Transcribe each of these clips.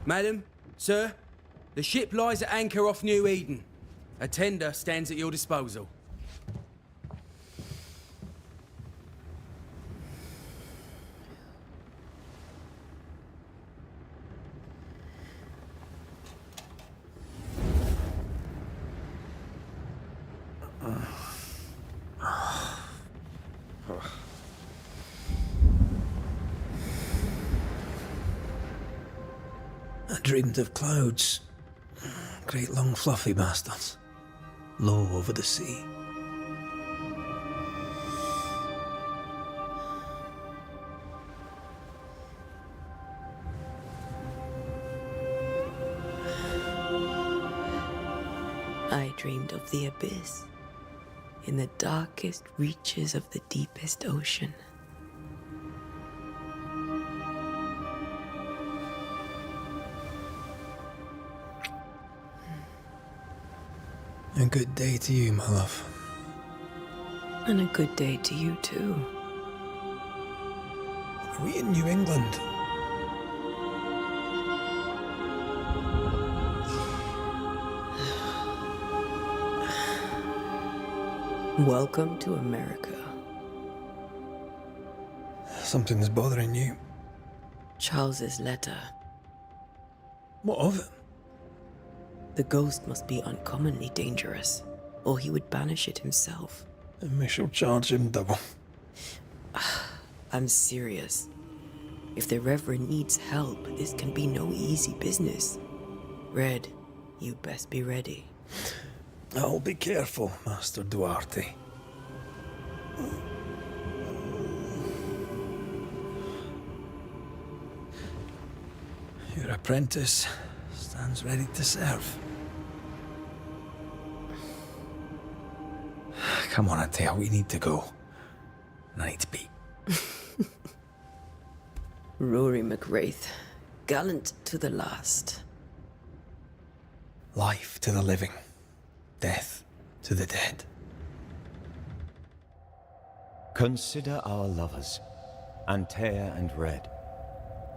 Madam, sir, the ship lies at anchor off New Eden. A tender stands at your disposal. I dreamed of clouds. Great long fluffy bastards. Low over the sea. I dreamed of the abyss, in the darkest reaches of the deepest ocean. A good day to you, my love. And a good day to you too. Are we in New England? Welcome to America. Something's bothering you. Charles's letter. What of it? The ghost must be uncommonly dangerous, or he would banish it himself. And we shall charge him double. I'm serious. If the Reverend needs help, this can be no easy business. Red, you best be ready. I'll be careful, Master Duarte. Your apprentice stands ready to serve. Come on, Atea, we need to go. And I need to be. Rory McWraith, gallant to the last. Life to the living, death to the dead. Consider our lovers, Antea and Red,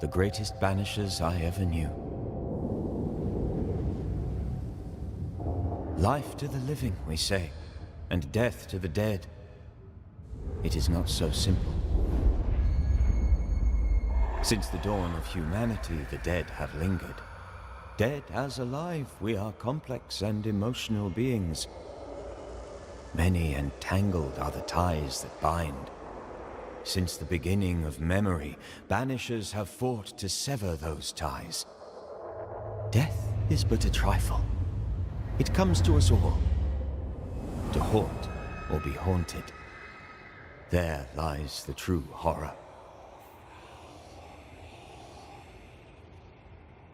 the greatest banishers I ever knew. Life to the living, we say, and death to the dead. It is not so simple. Since the dawn of humanity, the dead have lingered. Dead as alive, we are complex and emotional beings. Many and tangled are the ties that bind. Since the beginning of memory, banishers have fought to sever those ties. Death is but a trifle. It comes to us all. To haunt or be haunted. There lies the true horror.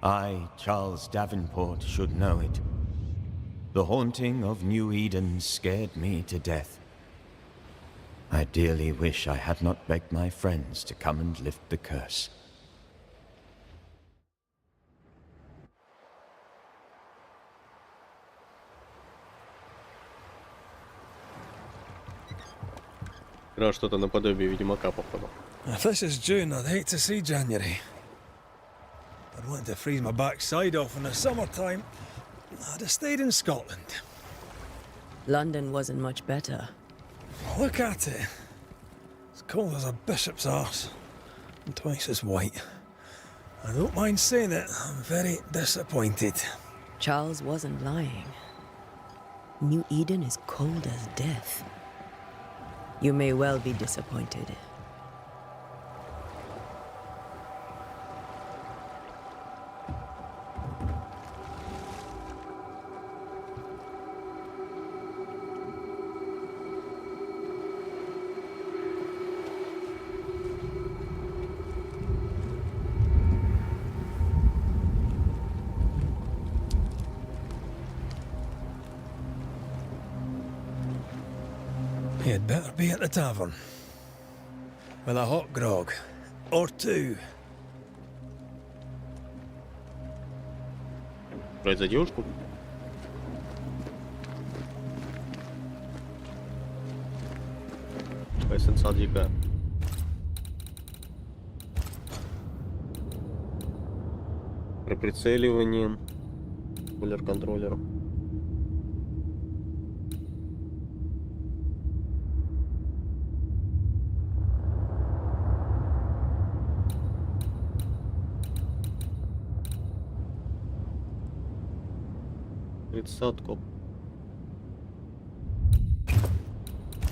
I, Charles Davenport, should know it. The haunting of New Eden scared me to death. I dearly wish I had not begged my friends to come and lift the curse. Игра что-то наподобие Ведьмака, походу. If this is June, I'd hate to see January. I'd want to freeze my backside off in the summertime. I'd have stayed in Scotland. London wasn't much better. Look at it. As cold as a bishop's arse. And twice as white. I don't mind saying it, I'm very disappointed. Charles wasn't lying. New Eden is cold as death. You may well be disappointed. You'd better be at the tavern. With a hot grog. Or two. Брать за девушку? Потенциал дика. про прицеливание. Кулер-контроллер. Тридцатку.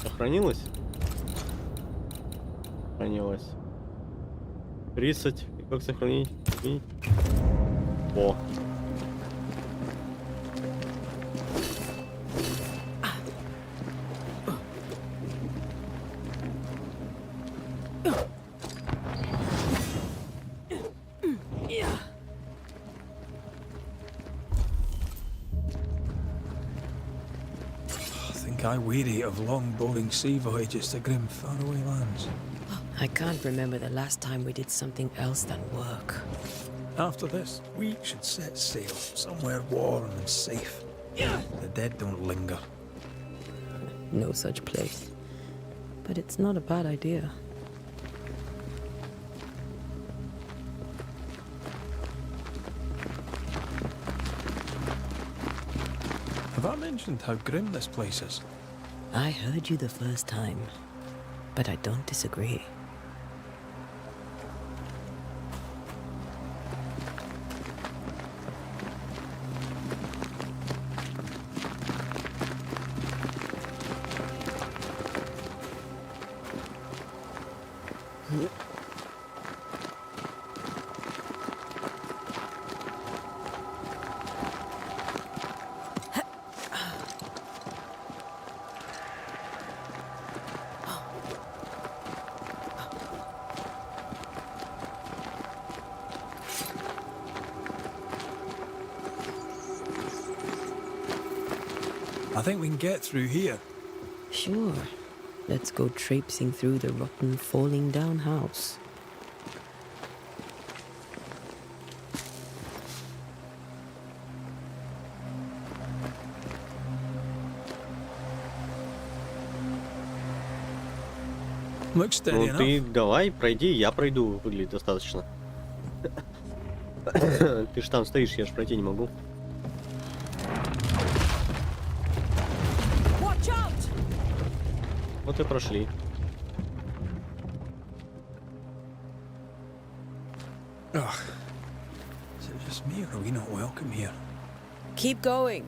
Сохранилось? Сохранилось. 30. И как сохранить? Изменить? О. I weary of long, boring sea voyages to grim, faraway lands. I can't remember the last time we did something else than work. After this, we should set sail somewhere warm and safe. The dead don't linger. No such place. But it's not a bad idea. Have I mentioned how grim this place is? I heard you the first time, but I don't disagree. I think we can get through here. Sure. Let's go traipsing through the rotten, falling down house. Looks steady Ну enough. ты давай, пройди, я пройду. Выглядит достаточно. Ты ж там стоишь, я ж пройти не могу. Вот и прошли. Ugh. Is it just me or are we not welcome here? Keep going.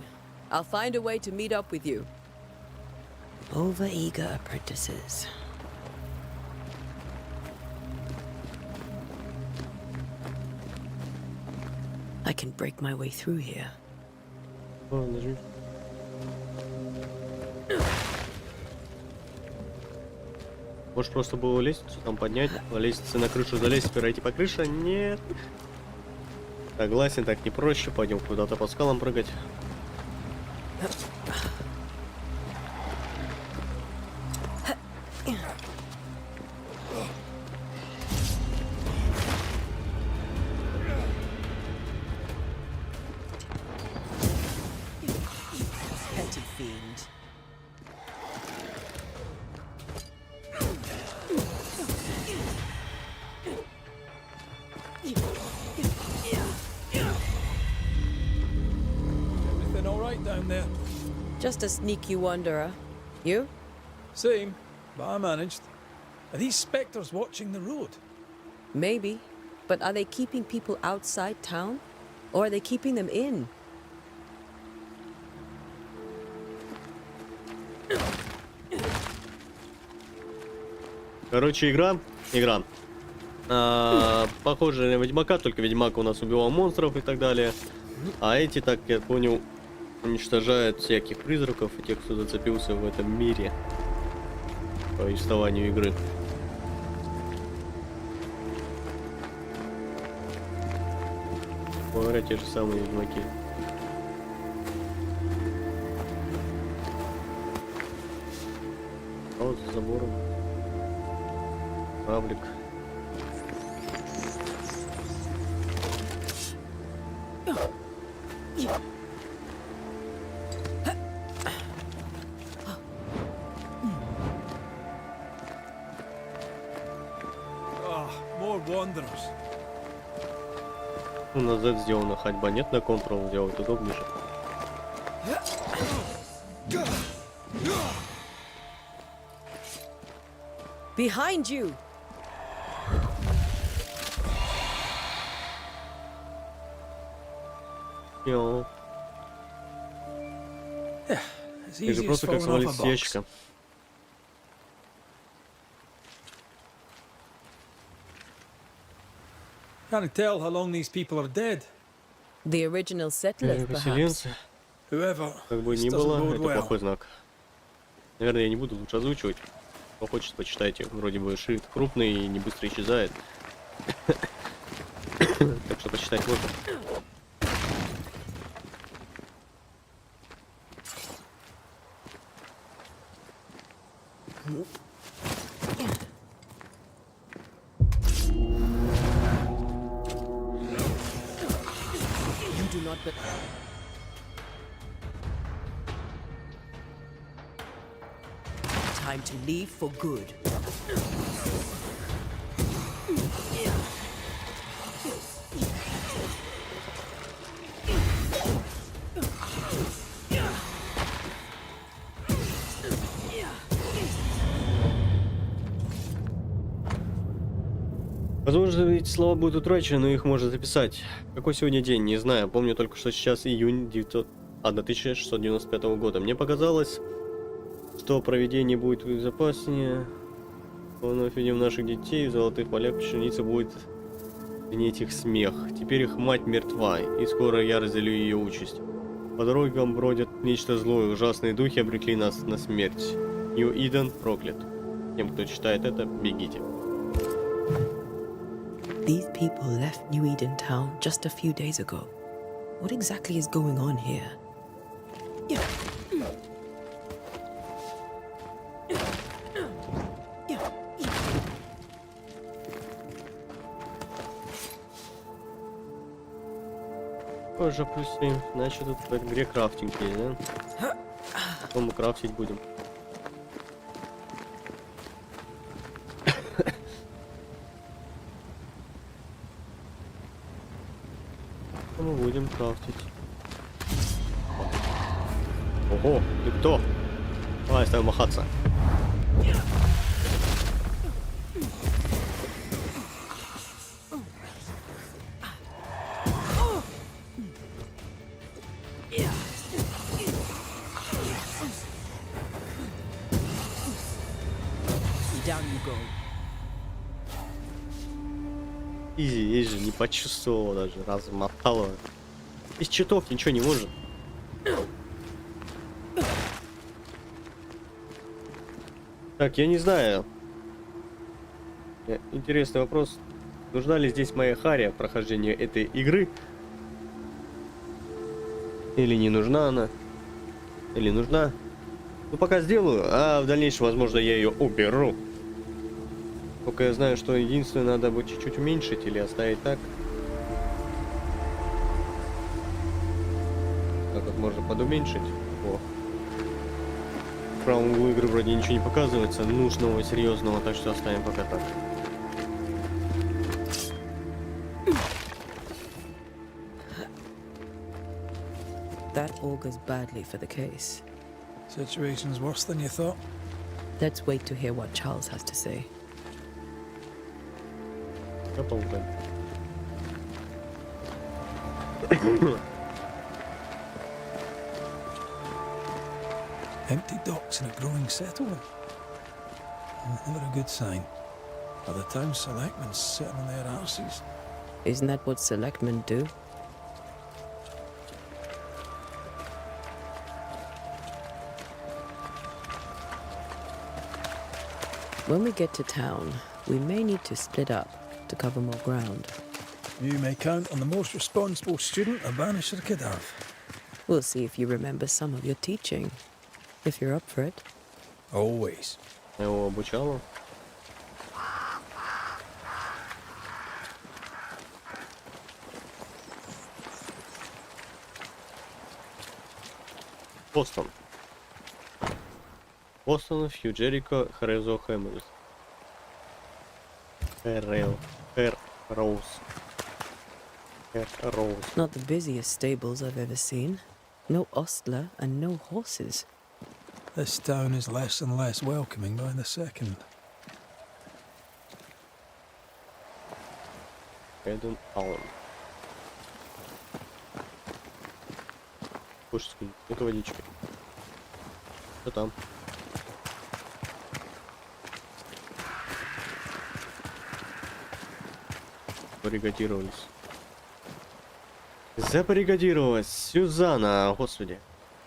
I'll find a way to meet up with you. Over-eager apprentices. I can break my way through here. О, нажми. Может просто было лестницу там поднять, по лестнице на крышу залезть, пройти по крыше? Нет. Согласен, так не проще. Пойдем куда-то по скалам прыгать. Everything all right down there? Just a sneaky wanderer. You? Same, but I managed. Are these spectres watching the road? Maybe. But are they keeping people outside town? Or are they keeping them in? Короче, игра. Похоже на Ведьмака, только Ведьмак у нас убивал монстров и так далее. А эти, так я понял, уничтожают всяких призраков и тех, кто зацепился в этом мире по повествованию игры. Говоря, те же самые Ведьмаки. А вот за забором кораблик. Ah, more wanderers. Ну, на Z сделана ходьба, нет, на Ctrl сделать удобнее же. Behind you! Йоу. It's Это же easy as просто как falling off свалить a с box. ящика. Can't tell how long these people are dead. The original settlers, perhaps. Поселенцы. Whoever. Как бы This ни doesn't было, bode это well. плохой знак. Наверное, я не буду лучше озвучивать. Кто хочет, почитайте. Вроде бы шрифт крупный и не быстро исчезает. Так что почитать можно. You do not but time to leave for good. Возможно, эти слова будут утрачены, но их можно записать. Какой сегодня день, не знаю. Помню только, что сейчас июнь 1695 года. Мне показалось, что проведение будет безопаснее. Вновь видим наших детей в золотых полях пшеницы будет гнеть их смех. Теперь их мать мертва, и скоро я разделю ее участь. По дорогам бродят нечто злое, ужасные духи обрекли нас на смерть. Нью-Иден проклят. Тем, кто читает это, бегите. These people left New Eden Town just a few days ago. What exactly is going on here? Позже плюс 7. Значит, тут в игре крафтинг есть, да? Что мы крафтить будем? Что мы будем крафтить? Ого, ты кто? Давай, ставим махаться. Down you go. Изи, же не почувствовал даже, размотало. Из читов ничего не может. Так, я не знаю. Интересный вопрос. Нужна ли здесь моя харя в прохождении этой игры? Или не нужна она? Или нужна? Ну, пока сделаю, а в дальнейшем, возможно, я ее уберу. Только я знаю, что единственное, надо будет чуть-чуть уменьшить или оставить так. Так вот можно подуменьшить. О. В правом углу игры вроде ничего не показывается нужного, серьезного, так что оставим пока так. That augurs badly for the case. Situation's worse than you thought. Let's wait to hear what Charles has to say. Empty docks in a growing settlement. Never a good sign. Are the town selectmen sitting on their arses? Isn't that what selectmen do? When we get to town, we may need to split up to cover more ground. You may count on the most responsible student a Banisher could have. We'll see if you remember some of your teaching, if you're up for it. Always. Я его обучала. Бостон. Бостон, Хью Джерико, Хрезо Хэммерс. Хэр Роуз. Rose. Not the busiest stables I've ever seen. No ostler and no horses. This town is less and less welcoming by the second. Эден Аллен. Кушать скинь. Это водички. Что там? Забаррикадировались. Забаррикадировалась Сюзанна, господи.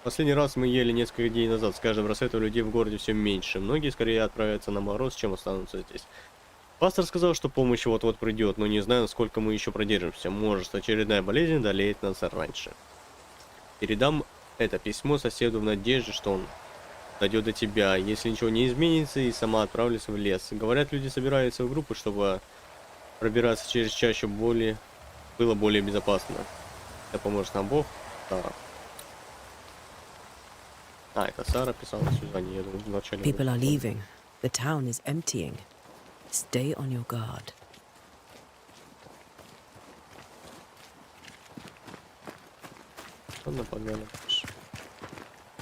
Последний раз мы ели несколько дней назад. С каждым рассветом людей в городе все меньше. Многие скорее отправятся на мороз, чем останутся здесь. Пастор сказал, что помощь вот-вот придет, но не знаю, сколько мы еще продержимся. Может, очередная болезнь одолеет нас раньше. Передам это письмо соседу в надежде, что он дойдет до тебя. Если ничего не изменится, и сама отправлюсь в лес. Говорят, люди собираются в группы, чтобы пробираться через чащу было более безопасно. Это поможет нам Бог. Сара. Это Сара писала Сюзанне, я думаю, вначале. People are leaving. The town is emptying. Stay on your guard. Ладно, погнали.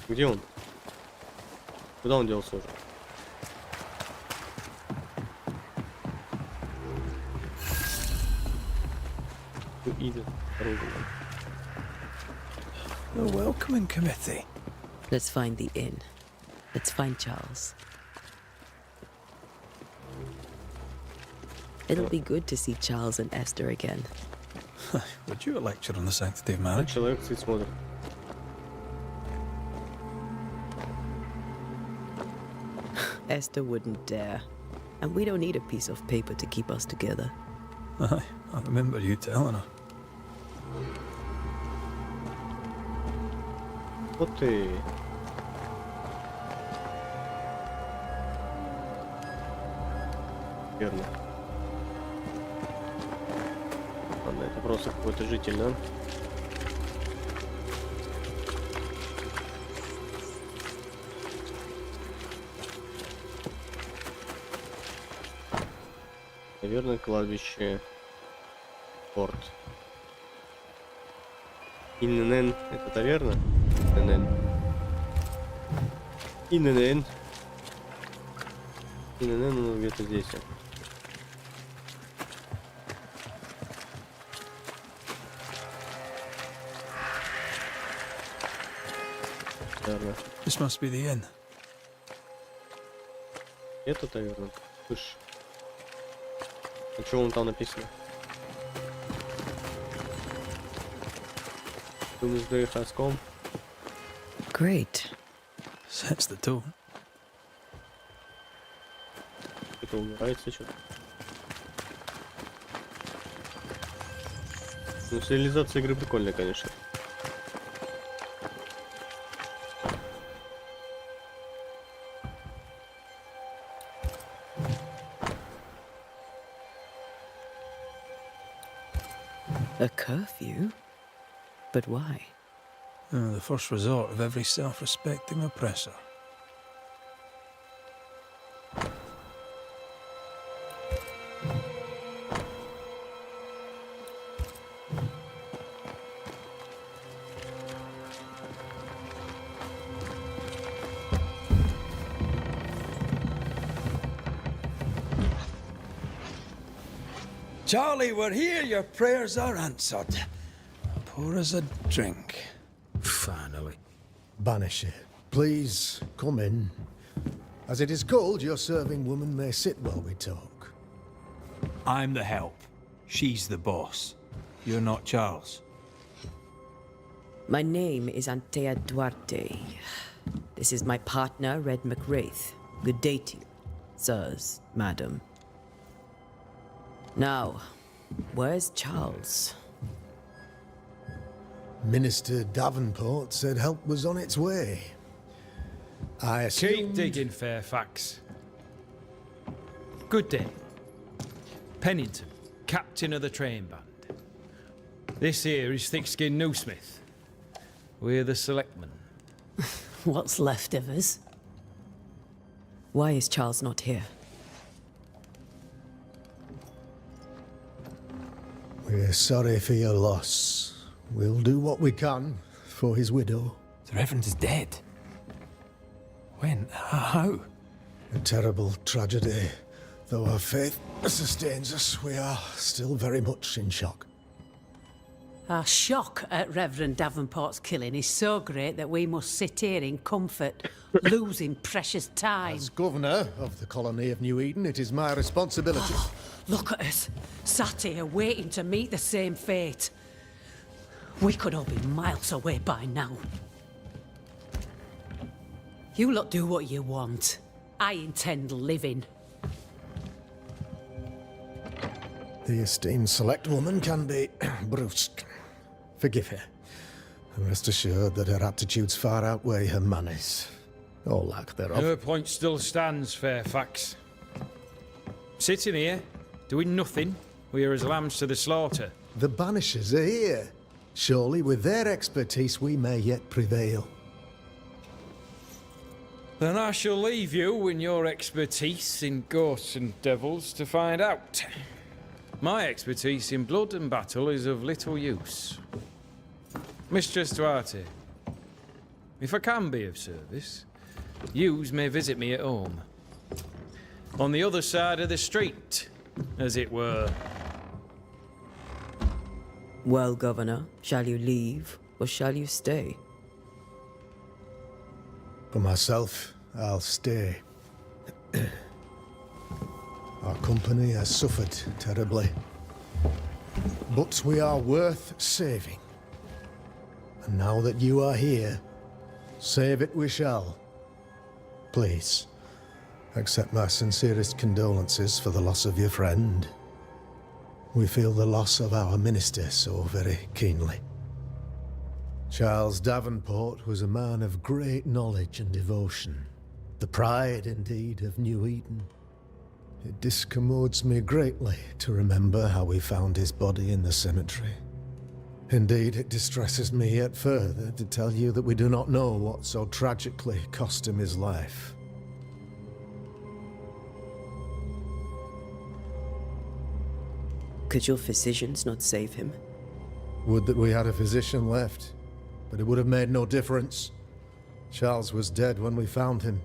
Где он? Куда он делся уже? The welcoming committee. Let's find the inn. Let's find Charles. It'll be good to see Charles and Esther again. Would you a lecture on the sanctity of marriage? Человек сидит смотрит. Esther wouldn't dare. And we don't need a piece of paper to keep us together. Aye, I remember you telling her. Вот ты. Верно. Ладно, это просто какой-то житель, да? Наверное, кладбище Порт. Иннен. Это таверна? Иннен. Иннен. Иннен, ну где-то здесь. Таверна. This must be the inn. Это таверна. Слышь. А что вон там написано? Doomsday has come. Great. Sets the tone. Это умирается что-то. Ну, сериализация игры прикольная, конечно. A curfew? But why? The first resort of every self-respecting oppressor. Charlie, we're here. Your prayers are answered. Pour us a drink. Finally. Banisher, please come in. As it is cold, your serving woman may sit while we talk. I'm the help. She's the boss. You're not Charles. My name is Antea Duarte. This is my partner, Red McWraith. Good day to you, sirs, madam. Now, where's Charles? Minister Davenport said help was on its way. I assumed... Keep digging, Fairfax. Good day. Pennington, captain of the train band. This here is thick-skinned Newsmith. We're the selectmen. What's left of us? Why is Charles not here? We We're sorry for your loss. We'll do what we can for his widow. The Reverend is dead. When? How? A terrible tragedy. Though our faith sustains us, we are still very much in shock. Our shock at Reverend Davenport's killing is so great that we must sit here in comfort, losing precious time. As governor of the colony of New Eden, it is my responsibility. Look at us, sat here waiting to meet the same fate. We could all be miles away by now. You lot do what you want. I intend living. The esteemed select woman can be brusque. Forgive her. And rest assured that her aptitudes far outweigh her manners. Or lack thereof. Her point still stands, Fairfax. Sitting here, doing nothing, we are as lambs to the slaughter. The Banishers are here. Surely with their expertise we may yet prevail. Then I shall leave you in your expertise in ghosts and devils to find out. My expertise in blood and battle is of little use. Mistress Duarte, if I can be of service, yous may visit me at home. On the other side of the street, as it were. Well, Governor, shall you leave or shall you stay? For myself, I'll stay. Our company has suffered terribly. But we are worth saving. And now that you are here, save it we shall. Please, accept my sincerest condolences for the loss of your friend. We feel the loss of our minister so very keenly. Charles Davenport was a man of great knowledge and devotion. The pride, indeed, of New Eden. It discommodes me greatly to remember how we found his body in the cemetery. Indeed, it distresses me yet further to tell you that we do not know what so tragically cost him his life. Could your physicians not save him? Would that we had a physician left, but it would have made no difference. Charles was dead when we found him,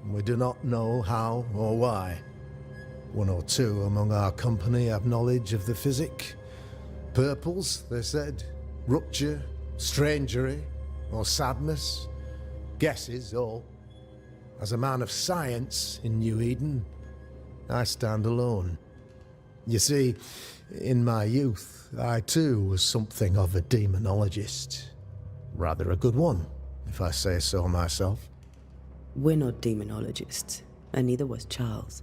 and we do not know how or why. One or two among our company have knowledge of the physic. Purples, they said. Rupture, strangery, or sadness. Guesses, all. As a man of science in New Eden, I stand alone. You see, in my youth, I too was something of a demonologist. Rather a good one, if I say so myself. We're not demonologists, and neither was Charles.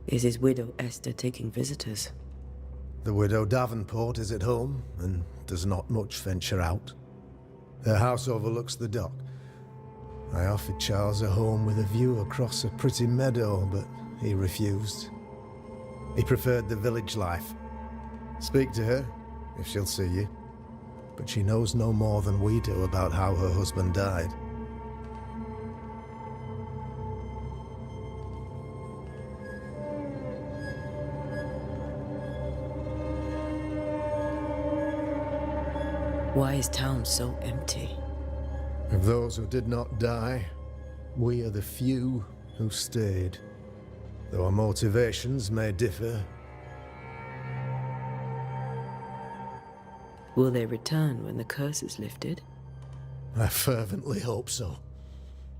Is his widow Esther taking visitors? The widow Davenport is at home, and does not much venture out. Her house overlooks the dock. I offered Charles a home with a view across a pretty meadow, but he refused. He preferred the village life. Speak to her, if she'll see you. But she knows no more than we do about how her husband died. Why is town so empty? Of those who did not die, we are the few who stayed. Though our motivations may differ. Will they return when the curse is lifted? I fervently hope so.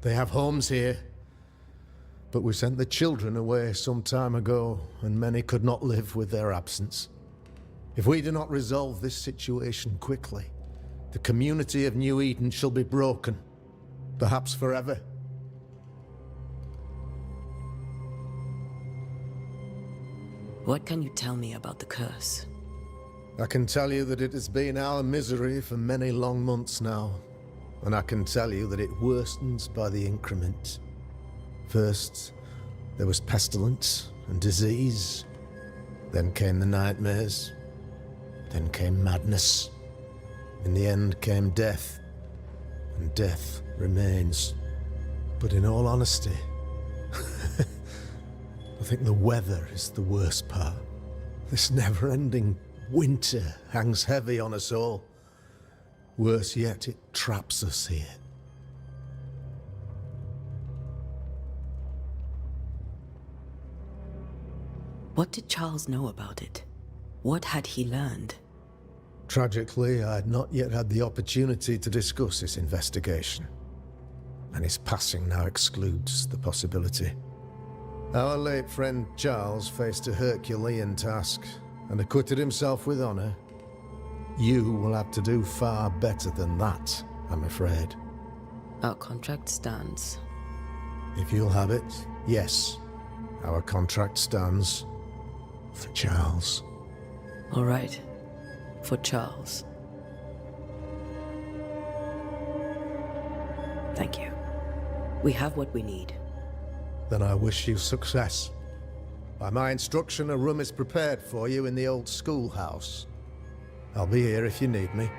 They have homes here. But we sent the children away some time ago, and many could not live with their absence. If we do not resolve this situation quickly, the community of New Eden shall be broken, perhaps forever. What can you tell me about the curse? I can tell you that it has been our misery for many long months now, and I can tell you that it worstens by the increment. First, there was pestilence and disease. Then came the nightmares. Then came madness. In the end came death, and death remains. But in all honesty, I think the weather is the worst part. This never-ending winter hangs heavy on us all. Worse yet, it traps us here. What did Charles know about it? What had he learned? Tragically, I had not yet had the opportunity to discuss this investigation, and his passing now excludes the possibility. Our late friend Charles faced a Herculean task and acquitted himself with honor. You will have to do far better than that, I'm afraid. Our contract stands. If you'll have it, yes, our contract stands for Charles. All right. For Charles. Thank you. We have what we need. Then I wish you success. By my instruction, a room is prepared for you in the old schoolhouse. I'll be here if you need me.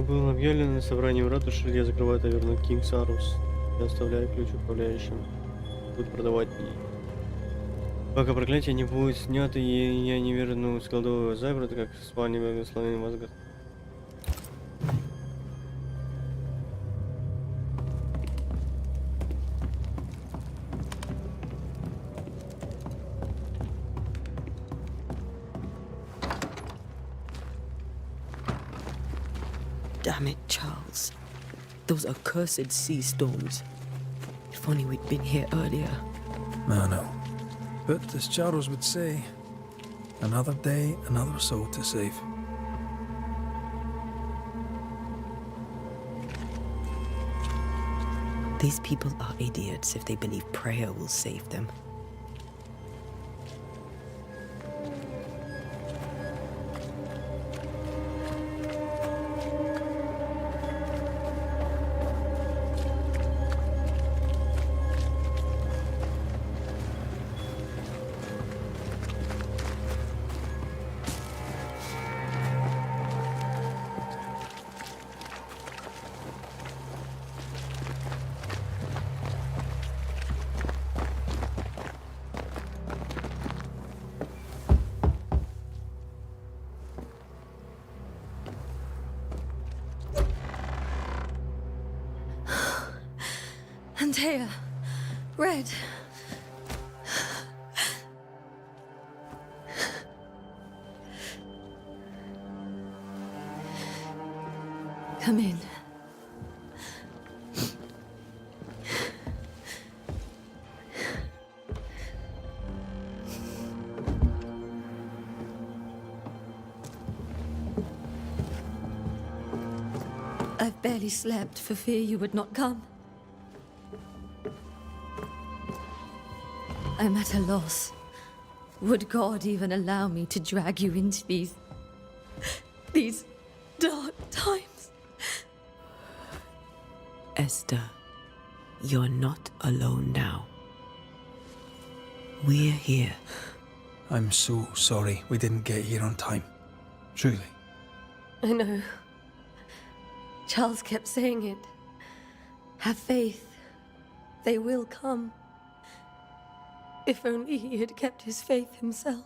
Было объявлено на собрании в ратуше, я закрываю таверну King's AORUS. Я оставляю ключ управляющим. Буду продавать. Пока проклятие не будет снято, и я не вернусь кладового заперта, как в спальне благословенный мозга. Damn it, Charles. Those accursed sea storms. If only we'd been here earlier. I know. But as Charles would say, another day, another soul to save. These people are idiots if they believe prayer will save them. Antea, Red. Come in. I've barely slept for fear you would not come. I'm at a loss. Would God even allow me to drag you into these dark times? Esther, you're not alone now. We're here. I'm so sorry we didn't get here on time. Truly. I know. Charles kept saying it. Have faith. They will come. If only he had kept his faith himself.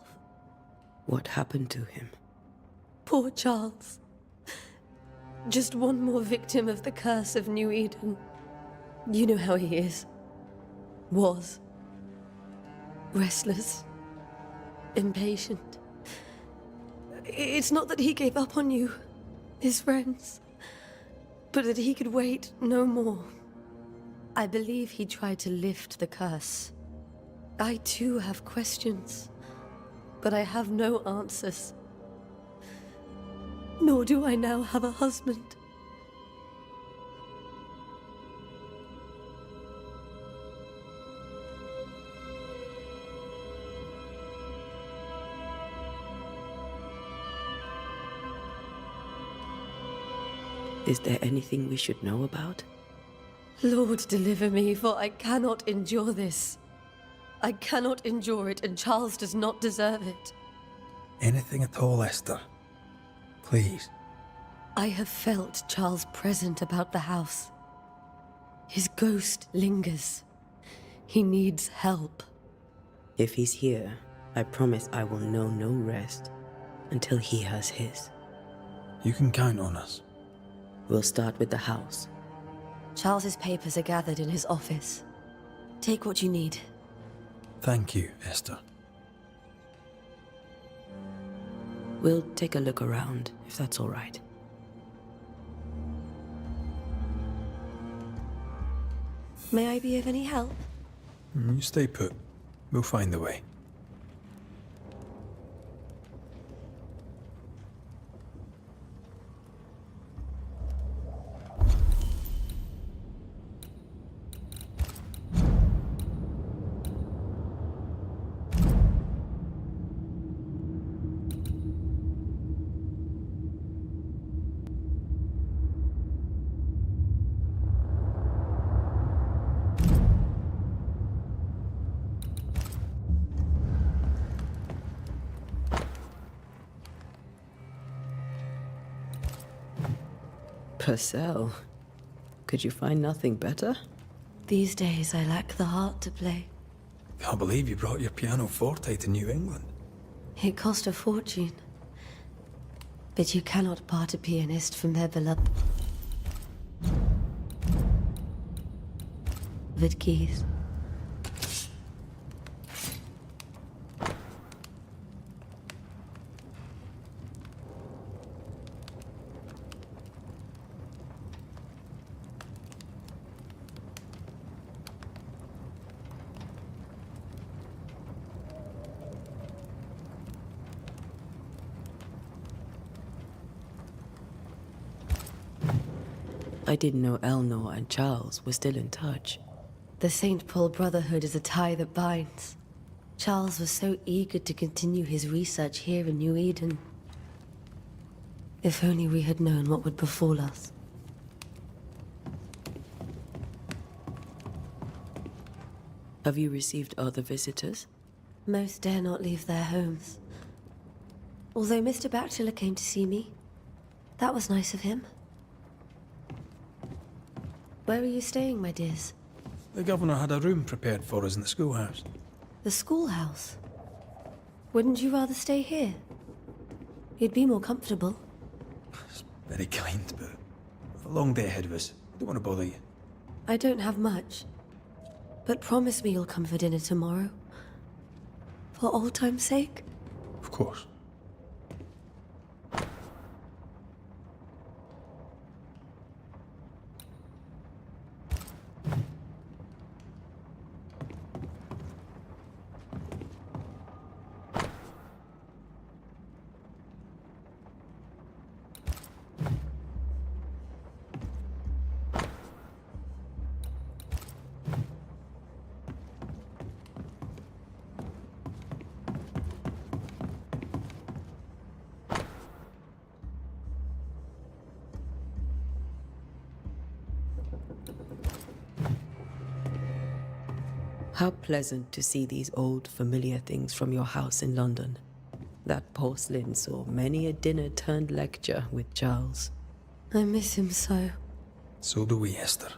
What happened to him? Poor Charles. Just one more victim of the curse of New Eden. You know how he is. Was. Restless. Impatient. It's not that he gave up on you, his friends, but that he could wait no more. I believe he tried to lift the curse, I too have questions, but I have no answers. Nor do I now have a husband. Is there anything we should know about? Lord, deliver me, for I cannot endure this. I cannot endure it, and Charles does not deserve it. Anything at all, Esther. Please. I have felt Charles present about the house. His ghost lingers. He needs help. If he's here, I promise I will know no rest until he has his. You can count on us. We'll start with the house. Charles's papers are gathered in his office. Take what you need. Thank you, Esther. We'll take a look around, if that's all right. May I be of any help? You stay put. We'll find a way. Purcell, could you find nothing better? These days I lack the heart to play. Can't believe you brought your pianoforte to New England. It cost a fortune. But you cannot part a pianist from their beloved keys. I didn't know Eleanor and Charles were still in touch. The St. Paul Brotherhood is a tie that binds. Charles was so eager to continue his research here in New Eden. If only we had known what would befall us. Have you received other visitors? Most dare not leave their homes. Although Mr. Bachelor came to see me. That was nice of him. Where are you staying, my dears? The governor had a room prepared for us in the schoolhouse. The schoolhouse? Wouldn't you rather stay here? You'd be more comfortable. It's very kind, but a long day ahead of us. Don't want to bother you. I don't have much. But promise me you'll come for dinner tomorrow. For old time's sake? Of course. How pleasant to see these old, familiar things from your house in London. That porcelain saw many a dinner-turned-lecture with Charles. I miss him so. So do we, Esther.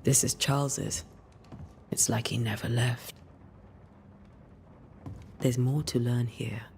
This is Charles's. It's like he never left. There's more to learn here. '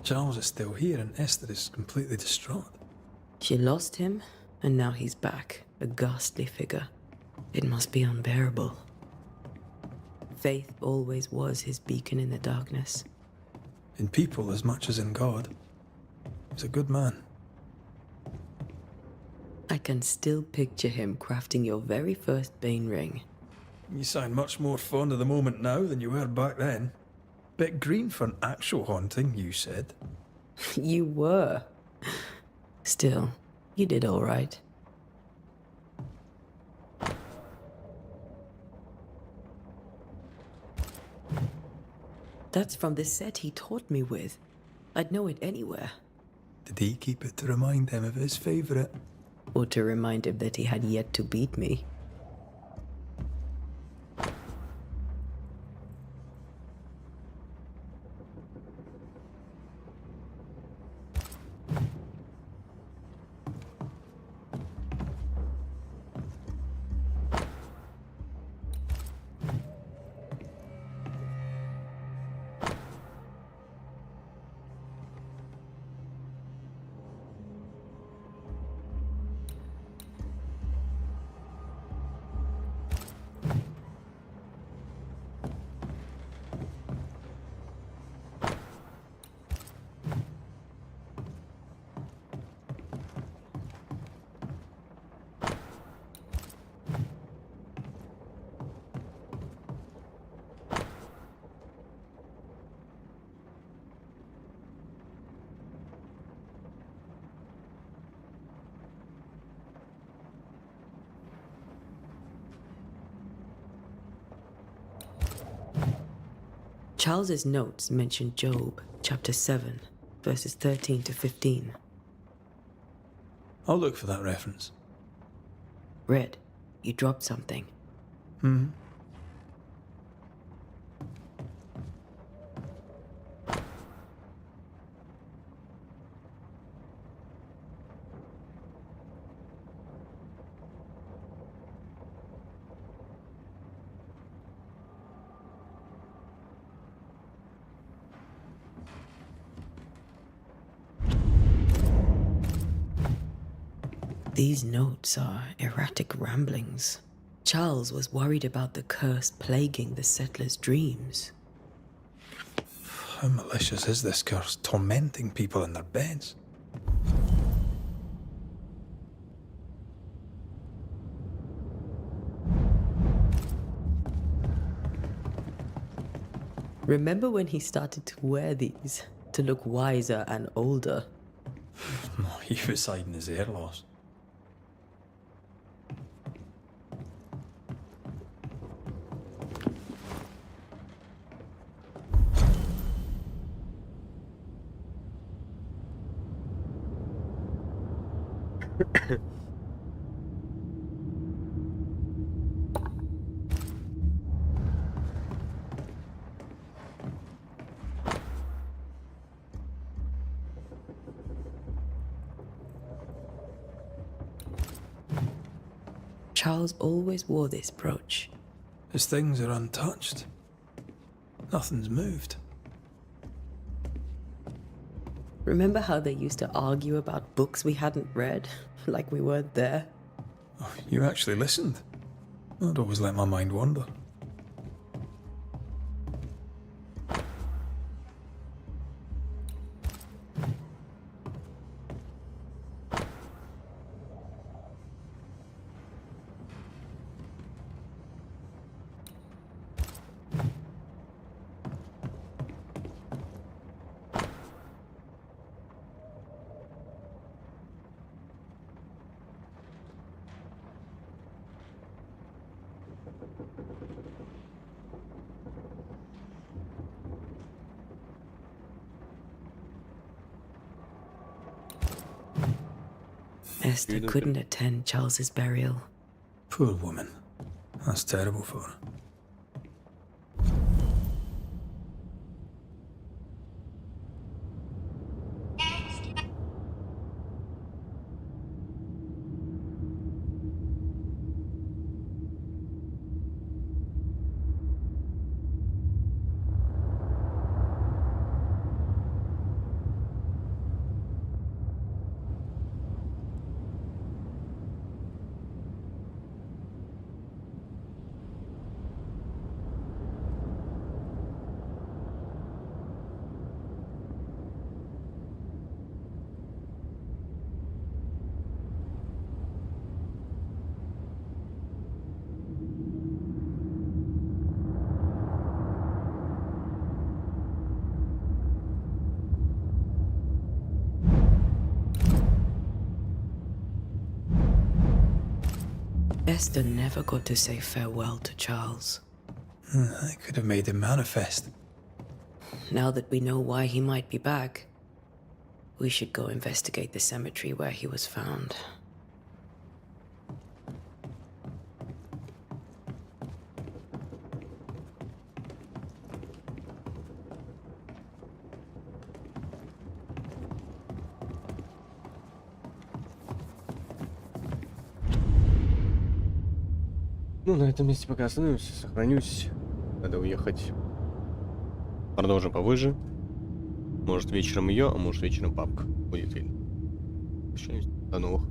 Charles is still here and Esther is completely distraught. She lost him, and now he's back, a ghastly figure. It must be unbearable. Faith always was his beacon in the darkness. In people as much as in God. He's a good man. I can still picture him crafting your very first Bane ring. You sound much more fond of the moment now than you were back then. Bit green for an actual haunting, you said. You were. Still, you did all right. That's from the set he taught me with. I'd know it anywhere. Did he keep it to remind him of his favourite? Or to remind him that he had yet to beat me. Charles's notes mention Job, chapter 7, verses 13 to 15. I'll look for that reference. Red, you dropped something. These notes are erratic ramblings. Charles was worried about the curse plaguing the settlers' dreams. How malicious is this curse, tormenting people in their beds? Remember when he started to wear these to look wiser and older? He was hiding his hair loss. Charles always wore this brooch. His things are untouched. Nothing's moved. Remember how they used to argue about books we hadn't read, like we weren't there? Oh, you actually listened. I'd always let my mind wander. Esther couldn't attend Charles's burial. Poor woman. That's terrible for her. Esther never got to say farewell to Charles. I could have made him manifest. Now that we know why he might be back, we should go investigate the cemetery where he was found. Ну, на этом месте пока остановимся, сохранюсь. Надо уехать. Продолжим попозже. Может вечером ее, а может вечером папка будет видно. До новых.